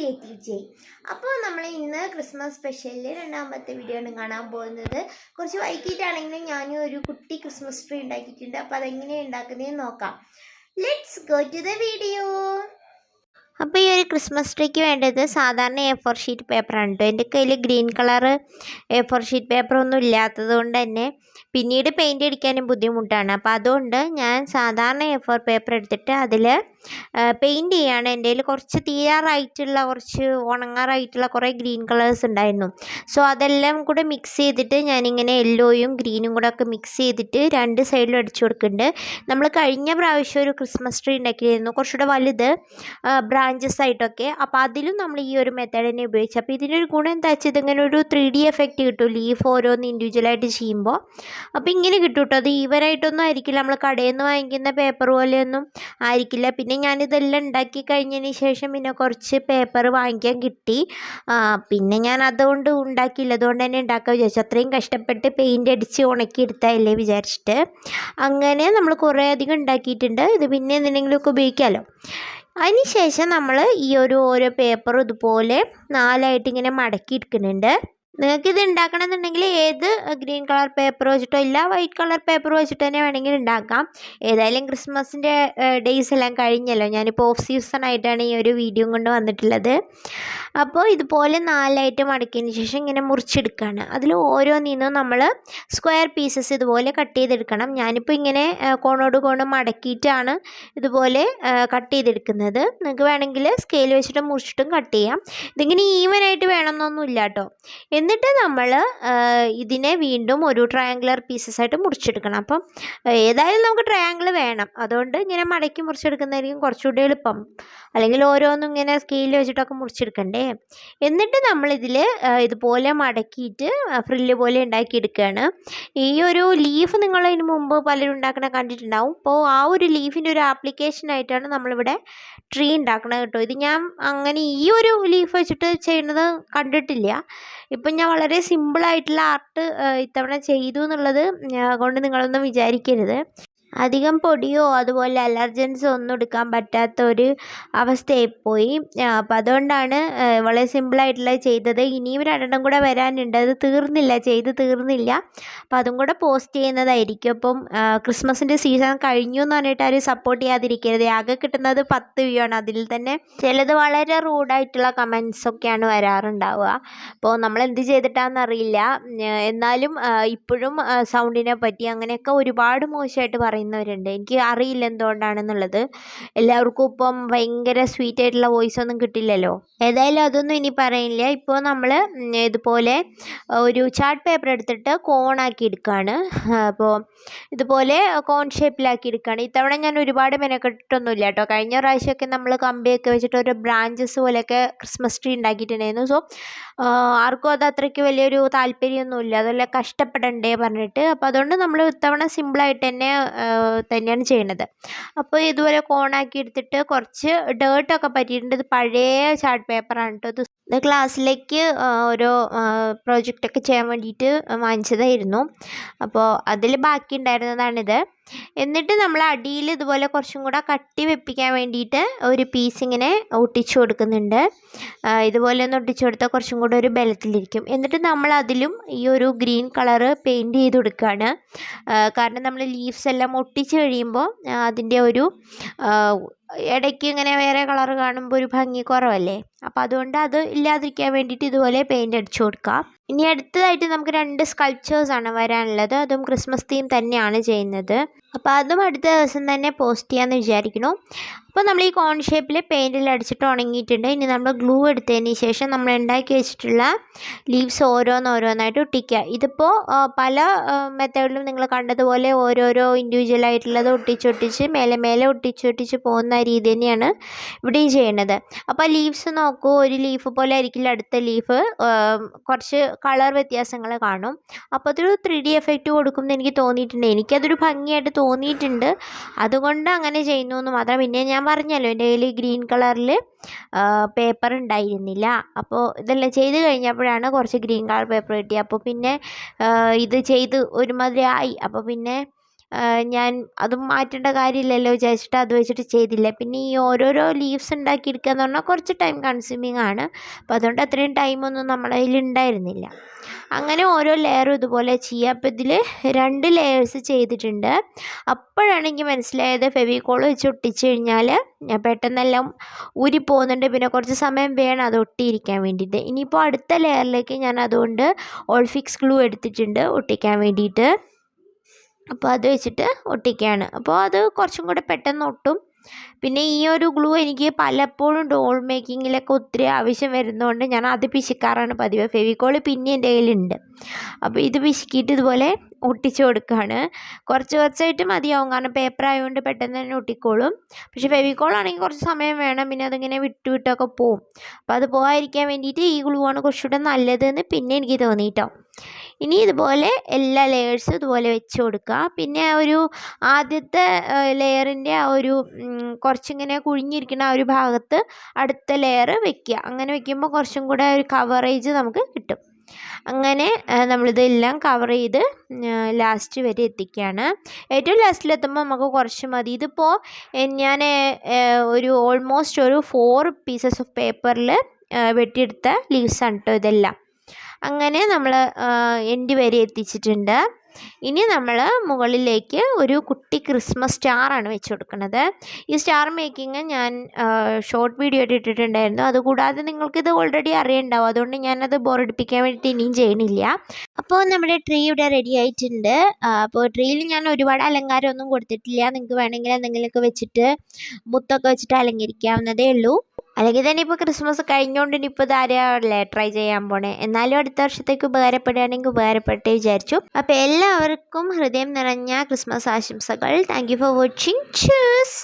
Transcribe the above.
Creative ജെയ്. അപ്പോൾ നമ്മൾ ഇന്ന് ക്രിസ്മസ് സ്പെഷ്യലിൽ രണ്ടാമത്തെ വീഡിയോ ആണ് കാണാൻ പോകുന്നത്. കുറച്ച് വൈകിട്ടാണെങ്കിലും ഞാൻ ഒരു കുട്ടി ക്രിസ്മസ് ട്രീ ഉണ്ടാക്കിയിട്ടുണ്ട്. അപ്പോൾ അതെങ്ങനെയാണ് ഉണ്ടാക്കുന്നതെന്ന് നോക്കാം. Let's go to the video. അപ്പോൾ ഈ ഒരു ക്രിസ്മസ് ട്രീക്ക് വേണ്ടത് സാധാരണ A4 ഷീറ്റ് പേപ്പറാണ് കേട്ടോ. എൻ്റെ കയ്യിൽ green colour A4 sheet paper ഒന്നും ഇല്ലാത്തത് കൊണ്ട് തന്നെ പിന്നീട് പെയിൻറ് അടിക്കാനും ബുദ്ധിമുട്ടാണ്. അപ്പോൾ അതുകൊണ്ട് ഞാൻ സാധാരണ A4 പേപ്പർ എടുത്തിട്ട് അതിൽ പെയിൻറ് ചെയ്യാണ്. എൻ്റെ കയ്യിൽ കുറച്ച് തീരാറായിട്ടുള്ള കുറച്ച് ഉണങ്ങാറായിട്ടുള്ള കുറേ ഗ്രീൻ കളേഴ്സ് ഉണ്ടായിരുന്നു. സോ അതെല്ലാം കൂടെ മിക്സ് ചെയ്തിട്ട് ഞാനിങ്ങനെ യെല്ലോയും ഗ്രീനും കൂടെ ഒക്കെ മിക്സ് ചെയ്തിട്ട് രണ്ട് സൈഡിലും അടിച്ചു കൊടുക്കുന്നുണ്ട്. നമ്മൾ കഴിഞ്ഞ പ്രാവശ്യം ഒരു ക്രിസ്മസ് ട്രീ ഉണ്ടാക്കിയിരുന്നു, കുറച്ചുകൂടെ വലുത് ബ്രാഞ്ചസ് ആയിട്ടൊക്കെ. അപ്പോൾ അതിലും നമ്മൾ ഈ ഒരു മെത്തേഡ് തന്നെ ഉപയോഗിച്ചു. അപ്പോൾ ഇതിനൊരു ഗുണം എന്താ വെച്ചാൽ ഇതിങ്ങനെ ഒരു 3D എഫക്റ്റ് കിട്ടും ലീഫ് ഓരോന്ന് ഇൻഡിവിജ്വലായിട്ട് ചെയ്യുമ്പോൾ. അപ്പോൾ ഇങ്ങനെ കിട്ടും കേട്ടോ. അത് ഈവനായിട്ടൊന്നും ആയിരിക്കില്ല, നമ്മൾ കടയിൽ നിന്ന് വാങ്ങിക്കുന്ന പേപ്പർ പോലെയൊന്നും ആയിരിക്കില്ല. പിന്നെ ഞാനിതെല്ലാം ഉണ്ടാക്കി കഴിഞ്ഞതിന് ശേഷം പിന്നെ കുറച്ച് പേപ്പർ വാങ്ങിക്കാൻ കിട്ടി. പിന്നെ ഞാൻ അതുകൊണ്ട് ഉണ്ടാക്കിയില്ല, അതുകൊണ്ട് തന്നെ ഉണ്ടാക്കാൻ വിചാരിച്ചു. അത്രയും കഷ്ടപ്പെട്ട് പെയിൻ്റ് അടിച്ച് ഉണക്കിയെടുത്തതല്ലേ വിചാരിച്ചിട്ട് അങ്ങനെ നമ്മൾ കുറേ അധികം ഉണ്ടാക്കിയിട്ടുണ്ട്. ഇത് പിന്നെ എന്തിനെങ്കിലുമൊക്കെ ഉപയോഗിക്കാമല്ലോ. അതിന് ശേഷം നമ്മൾ ഈ ഓരോ പേപ്പറും ഇതുപോലെ 4ആയിട്ട് ഇങ്ങനെ മടക്കി എടുക്കുന്നുണ്ട്. നിങ്ങൾക്കിത് ഉണ്ടാക്കണമെന്നുണ്ടെങ്കിൽ ഏത് ഗ്രീൻ കളർ പേപ്പർ വെച്ചിട്ടോ ഇല്ല വൈറ്റ് കളർ പേപ്പർ വെച്ചിട്ട് തന്നെ വേണമെങ്കിൽ ഉണ്ടാക്കാം. ഏതായാലും ക്രിസ്മസിൻ്റെ ഡേയ്സ് എല്ലാം കഴിഞ്ഞല്ലോ. ഞാനിപ്പോൾ ഓഫ് സീസൺ ആയിട്ടാണ് ഈ ഒരു വീഡിയോ കൊണ്ട് വന്നിട്ടുള്ളത്. അപ്പോൾ ഇതുപോലെ 4ആയിട്ട് മടക്കിയതിന് ശേഷം ഇങ്ങനെ മുറിച്ചെടുക്കുകയാണ്. അതിൽ ഓരോന്നിന്നും നമ്മൾ സ്ക്വയർ പീസസ് ഇതുപോലെ കട്ട് ചെയ്തെടുക്കണം. ഞാനിപ്പോൾ ഇങ്ങനെ കോണോട് കോണ് മടക്കിയിട്ടാണ് ഇതുപോലെ കട്ട് ചെയ്തെടുക്കുന്നത്. നിങ്ങൾക്ക് വേണമെങ്കിൽ സ്കെയിൽ വെച്ചിട്ട് മുറിച്ചിട്ടും കട്ട് ചെയ്യാം. ഇതിങ്ങനെ ഈവനായിട്ട് വേണമെന്നൊന്നുമില്ല കേട്ടോ. എന്നിട്ട് നമ്മൾ ഇതിനെ വീണ്ടും ഒരു ട്രയാങ്കുലർ പീസസ് ആയിട്ട് മുറിച്ചെടുക്കണം. അപ്പം ഏതായാലും നമുക്ക് ട്രയാങ്കിൾ വേണം, അതുകൊണ്ട് ഇങ്ങനെ മടക്കി മുറിച്ചെടുക്കുന്നതായിരിക്കും കുറച്ചുകൂടി എളുപ്പം. അല്ലെങ്കിൽ ഓരോന്നും ഇങ്ങനെ സ്കെയിൽ വെച്ചിട്ടൊക്കെ മുറിച്ചെടുക്കണ്ടേ. എന്നിട്ട് നമ്മളിതിൽ ഇതുപോലെ മടക്കിയിട്ട് ഫ്രില്ല് പോലെ ഉണ്ടാക്കിയെടുക്കുകയാണ്. ഈ ഒരു ലീഫ് നിങ്ങൾ ഇതിന് മുമ്പ് പലരും ഉണ്ടാക്കണ കണ്ടിട്ടുണ്ടാവും. അപ്പോൾ ആ ഒരു ലീഫിൻ്റെ ഒരു ആപ്ലിക്കേഷനായിട്ടാണ് നമ്മളിവിടെ ട്രീ ഉണ്ടാക്കണത് കേട്ടോ. ഇത് ഞാൻ അങ്ങനെ ഈ ഒരു ലീഫ് വെച്ചിട്ട് ചെയ്യുന്നത് കണ്ടിട്ടില്ല. ഇപ്പം ഞാൻ വളരെ സിമ്പിളായിട്ടുള്ള ആർട്ട് ഇത്തവണ ചെയ്തു എന്നുള്ളത് കൊണ്ട് നിങ്ങളൊന്നും വിചാരിക്കരുത്. അധികം പൊടിയോ അതുപോലെ അലർജൻസോ ഒന്നും എടുക്കാൻ പറ്റാത്ത ഒരു അവസ്ഥയായിപ്പോയി. അപ്പോൾ അതുകൊണ്ടാണ് വളരെ സിമ്പിളായിട്ടുള്ള ചെയ്തത്. ഇനിയും 2 കൂടെ വരാനുണ്ട്, അത് തീർന്നില്ല. അപ്പോൾ അതും കൂടെ പോസ്റ്റ് ചെയ്യുന്നതായിരിക്കും. അപ്പം ക്രിസ്മസിൻ്റെ സീസൺ കഴിഞ്ഞു എന്ന് പറഞ്ഞിട്ട് ആരും സപ്പോർട്ട് ചെയ്യാതിരിക്കരുത്. ആകെ കിട്ടുന്നത് 10 വ്യൂ ആണ്. അതിൽ തന്നെ ചിലത് വളരെ റൂഡായിട്ടുള്ള കമൻസൊക്കെയാണ് വരാറുണ്ടാവുക. അപ്പോൾ നമ്മൾ എന്ത് ചെയ്തിട്ടാണെന്നറിയില്ല. എന്നാലും ഇപ്പോഴും സൗണ്ടിനെ പറ്റി അങ്ങനെയൊക്കെ ഒരുപാട് മോശമായിട്ട് പറയുന്നവരുണ്ട്. എനിക്ക് അറിയില്ല എന്തുകൊണ്ടാണെന്നുള്ളത്. എല്ലാവർക്കും ഇപ്പം ഭയങ്കര സ്വീറ്റ് ആയിട്ടുള്ള വോയിസ് ഒന്നും കിട്ടില്ലല്ലോ. ഏതായാലും അതൊന്നും ഇനി പറയില്ല. ഇപ്പോൾ നമ്മൾ ഇതുപോലെ ഒരു ചാർട്ട് പേപ്പർ എടുത്തിട്ട് കോണാക്കി എടുക്കുകയാണ്. അപ്പോൾ ഇതുപോലെ കോൺ ഷേപ്പിലാക്കി എടുക്കുകയാണ്. ഇത്തവണ ഞാൻ ഒരുപാട് മെനക്കെട്ടിട്ടൊന്നുമില്ല കേട്ടോ. കഴിഞ്ഞ പ്രാവശ്യമൊക്കെ നമ്മൾ കമ്പിയൊക്കെ വെച്ചിട്ട് ഒരു ബ്രാഞ്ചസ് പോലെയൊക്കെ ക്രിസ്മസ് ട്രീ ഉണ്ടാക്കിയിട്ടുണ്ടായിരുന്നു. സോ ആർക്കും അത് അത്രയ്ക്ക് വലിയൊരു താല്പര്യമൊന്നുമില്ല, അതെല്ലാം കഷ്ടപ്പെടണ്ടേ പറഞ്ഞിട്ട്. അപ്പോൾ അതുകൊണ്ട് നമ്മൾ ഇത്തവണ സിമ്പിളായിട്ട് തന്നെയാണ് ചെയ്യുന്നത്. അപ്പോൾ ഇതുപോലെ കോണാക്കി എടുത്തിട്ട് കുറച്ച് ഡേർട്ടൊക്കെ പറ്റിയിട്ടുണ്ട്. ഇത് പഴയ ചാർട്ട് പേപ്പറാണ് കേട്ടോ. ഇത് ക്ലാസ്സിലേക്ക് ഓരോ പ്രോജക്റ്റൊക്കെ ചെയ്യാൻ വേണ്ടിയിട്ട് വാങ്ങിച്ചതായിരുന്നു. അപ്പോൾ അതിൽ ബാക്കി ഉണ്ടായിരുന്നതാണിത്. എന്നിട്ട് നമ്മൾ അടിയിൽ ഇതുപോലെ കുറച്ചും കൂടെ കട്ടി വെപ്പിക്കാൻ വേണ്ടിയിട്ട് ഒരു പീസ് ഇങ്ങനെ ഒട്ടിച്ചു കൊടുക്കുന്നുണ്ട്. ഇതുപോലെ ഒന്ന് ഒട്ടിച്ചു കൊടുത്താൽ കുറച്ചും കൂടെ ഒരു ബലത്തിലിരിക്കും. എന്നിട്ട് നമ്മൾ അതിലും ഈ ഒരു ഗ്രീൻ കളറ് പെയിൻറ്റ് ചെയ്ത് കൊടുക്കുകയാണ്. കാരണം നമ്മൾ ലീവ്സ് എല്ലാം ഒട്ടിച്ച് കഴിയുമ്പോൾ അതിൻ്റെ ഒരു ഇടയ്ക്ക് ഇങ്ങനെ വേറെ കളർ കാണുമ്പോൾ ഒരു ഭംഗി കുറവല്ലേ. അപ്പോൾ അതുകൊണ്ട് അത് ഇല്ലാതിരിക്കാൻ വേണ്ടിയിട്ട് ഇതുപോലെ പെയിൻറ്റ് അടിച്ചു കൊടുക്കാം. ഇനി അടുത്തതായിട്ട് നമുക്ക് 2 സ്കൾപ്ചേഴ്സാണ് വരാനുള്ളത്. അതും ക്രിസ്മസ് തീം തന്നെയാണ് ചെയ്യുന്നത്. അപ്പോൾ അതും അടുത്ത ദിവസം തന്നെ പോസ്റ്റ് ചെയ്യാമെന്ന് വിചാരിക്കുന്നു. അപ്പോൾ നമ്മൾ ഈ കോൺ ഷേപ്പിൽ പെയിൻറ്റിൽ അടിച്ചിട്ട് ഉണങ്ങിയിട്ടുണ്ട്. ഇനി നമ്മൾ ഗ്ലൂ എടുത്തതിന് ശേഷം നമ്മൾ ഉണ്ടാക്കി വെച്ചിട്ടുള്ള ലീവ്സ് ഓരോന്നായിട്ട് ഒട്ടിക്കുക. ഇതിപ്പോൾ പല മെത്തേഡിലും നിങ്ങൾ കണ്ടതുപോലെ ഓരോരോ ഇൻഡിവിജ്വലായിട്ടുള്ളത് ഒട്ടിച്ചൊട്ടിച്ച് മേലെ ഒട്ടിച്ചൊട്ടിച്ച് പോകുന്ന രീതി തന്നെയാണ് ഇവിടെയും ചെയ്യുന്നത്. അപ്പോൾ ലീവ്സ് നോക്കൂ, ഒരു ലീഫ് പോലെ ആയിരിക്കില്ല അടുത്ത ലീഫ്, കുറച്ച് കളർ വ്യത്യാസങ്ങൾ കാണും. അപ്പോൾ അതൊരു 3D എഫക്റ്റ് കൊടുക്കുമെന്ന് എനിക്ക് തോന്നിയിട്ടുണ്ട്. എനിക്കതൊരു ഭംഗിയായിട്ട് തോന്നിയിട്ടുണ്ട്, അതുകൊണ്ട് അങ്ങനെ ചെയ്യുന്നു എന്ന് മാത്രം. പിന്നെ ഞാൻ പറഞ്ഞല്ലോ എൻ്റെ കയ്യിൽ ഗ്രീൻ കളറിൽ പേപ്പർ ഉണ്ടായിരുന്നില്ല. അപ്പോൾ ഇതെല്ലാം ചെയ്ത് കഴിഞ്ഞപ്പോഴാണ് കുറച്ച് ഗ്രീൻ കളർ പേപ്പർ കിട്ടിയത്. അപ്പോൾ പിന്നെ ഇത് ചെയ്ത് ഒരുമാതിരി ആയി. അപ്പോൾ പിന്നെ ഞാൻ അതും മാറ്റേണ്ട കാര്യമില്ലല്ലോ വിചാരിച്ചിട്ട് അത് വെച്ചിട്ട് ചെയ്തില്ല. പിന്നെ ഈ ഓരോരോ ലീവ്സ് ഉണ്ടാക്കിയെടുക്കുക എന്ന് പറഞ്ഞാൽ കുറച്ച് ടൈം കൺസ്യൂമിങ് ആണ്. അപ്പോൾ അതുകൊണ്ട് അത്രയും ടൈമൊന്നും നമ്മുടെ കയ്യിൽ ഉണ്ടായിരുന്നില്ല. അങ്ങനെ ഓരോ ലെയറും ഇതുപോലെ ചെയ്യുക. അപ്പോൾ ഇതിൽ 2 ലെയേഴ്സ് ചെയ്തിട്ടുണ്ട്. അപ്പോഴാണ് എനിക്ക് മനസ്സിലായത് ഫെവിക്കോൾ വെച്ച് ഒട്ടിച്ച് കഴിഞ്ഞാൽ പെട്ടെന്നെല്ലാം ഊരി പോകുന്നുണ്ട്. പിന്നെ കുറച്ച് സമയം വേണം അത് ഒട്ടിയിരിക്കാൻ വേണ്ടിയിട്ട്. ഇനിയിപ്പോൾ അടുത്ത ലെയറിലേക്ക് ഞാൻ അതുകൊണ്ട് ഓൾഫിക്സ് ഗ്ലൂ എടുത്തിട്ടുണ്ട് ഒട്ടിക്കാൻ വേണ്ടിയിട്ട്. അപ്പോൾ അത് വെച്ചിട്ട് ഒട്ടിക്കുകയാണ്. അപ്പോൾ അത് കുറച്ചും കൂടെ പെട്ടെന്ന് ഒട്ടും. പിന്നെ ഈ ഒരു ഗ്ലൂ എനിക്ക് പലപ്പോഴും ഡോൾ മേക്കിങ്ങിലൊക്കെ ഒത്തിരി ആവശ്യം വരുന്നതുകൊണ്ട് ഞാൻ അത് പിശിക്കാറാണ് പതിവ്. ഫെവിക്കോൾ പിന്നെ എൻ്റെ കയ്യിലുണ്ട്. അപ്പോൾ ഇത് പിശിക്കിയിട്ട് ഇതുപോലെ ഒട്ടിച്ച് കൊടുക്കുകയാണ്. കുറച്ചായിട്ട് മതിയാവും, കാരണം പേപ്പർ ആയതുകൊണ്ട് പെട്ടെന്ന് തന്നെ ഒട്ടിക്കോളും. പക്ഷേ ഫെവിക്കോൾ ആണെങ്കിൽ കുറച്ച് സമയം വേണം, പിന്നെ അതിങ്ങനെ വിട്ടൊക്കെ പോവും. അപ്പോൾ അത് പോകാതിരിക്കാൻ വേണ്ടിയിട്ട് ഈ ഗ്ലൂ ആണ് കുറച്ചുകൂടെ നല്ലതെന്ന് പിന്നെ എനിക്ക് തോന്നി കേട്ടോ. ഇനി ഇതുപോലെ എല്ലാ ലെയേഴ്സും ഇതുപോലെ വെച്ച് കൊടുക്കുക. പിന്നെ ആ ഒരു ആദ്യത്തെ ലെയറിൻ്റെ ആ ഒരു കുറച്ചിങ്ങനെ കുഴിഞ്ഞിരിക്കുന്ന ആ ഒരു ഭാഗത്ത് അടുത്ത ലെയർ വെക്കുക. അങ്ങനെ വെക്കുമ്പോൾ കുറച്ചും കൂടെ ഒരു കവറേജ് നമുക്ക് കിട്ടും. അങ്ങനെ നമ്മളിതെല്ലാം കവർ ചെയ്ത് ലാസ്റ്റ് വരെ എത്തിക്കുകയാണ്. ഏറ്റവും ലാസ്റ്റിലെത്തുമ്പോൾ നമുക്ക് കുറച്ച് മതി. ഇതിപ്പോൾ ഞാൻ ഒരു ഓൾമോസ്റ്റ് ഒരു 4 പീസസ് ഓഫ് പേപ്പറിൽ വെട്ടിയെടുത്ത ലീവ്സാണ് കേട്ടോ ഇതെല്ലാം. അങ്ങനെ നമ്മൾ എൻഡ് വരെ എത്തിച്ചിട്ടുണ്ട്. ഇനി നമ്മൾ മുകളിലേക്ക് ഒരു കുട്ടി ക്രിസ്മസ് സ്റ്റാറാണ് വെച്ച് കൊടുക്കുന്നത്. ഈ സ്റ്റാർ മേക്കിങ് ഞാൻ ഷോർട്ട് വീഡിയോ ഇട്ടിട്ടുണ്ടായിരുന്നു. അതുകൂടാതെ നിങ്ങൾക്കിത് ഓൾറെഡി അറിയണ്ടാവും, അതുകൊണ്ട് ഞാനത് ബോറടിപ്പിക്കാൻ വേണ്ടിയിട്ട് ഇനിയും ചെയ്യണില്ല. അപ്പോൾ നമ്മുടെ ട്രീ ഇവിടെ റെഡി ആയിട്ടുണ്ട്. അപ്പോൾ ട്രീയിൽ ഞാൻ ഒരുപാട് അലങ്കാരമൊന്നും കൊടുത്തിട്ടില്ല. നിങ്ങൾക്ക് വേണമെങ്കിൽ എന്തെങ്കിലുമൊക്കെ വെച്ചിട്ട് മുത്തൊക്കെ വെച്ചിട്ട് അലങ്കരിക്കാവുന്നതേ ഉള്ളൂ. അല്ലെങ്കിൽ തന്നെ ഇപ്പോൾ ക്രിസ്മസ് കഴിഞ്ഞുകൊണ്ട് ഇനിയിപ്പോൾ ഇതാരല്ലേ ട്രൈ ചെയ്യാൻ പോണേ. എന്നാലും അടുത്ത വർഷത്തേക്ക് ഉപകാരപ്പെടുകയാണെങ്കിൽ ഉപകാരപ്പെട്ടേ വിചാരിച്ചു. അപ്പോൾ എല്ലാവർക്കും ഹൃദയം നിറഞ്ഞ ക്രിസ്മസ് ആശംസകൾ. Thank you for watching. Choose.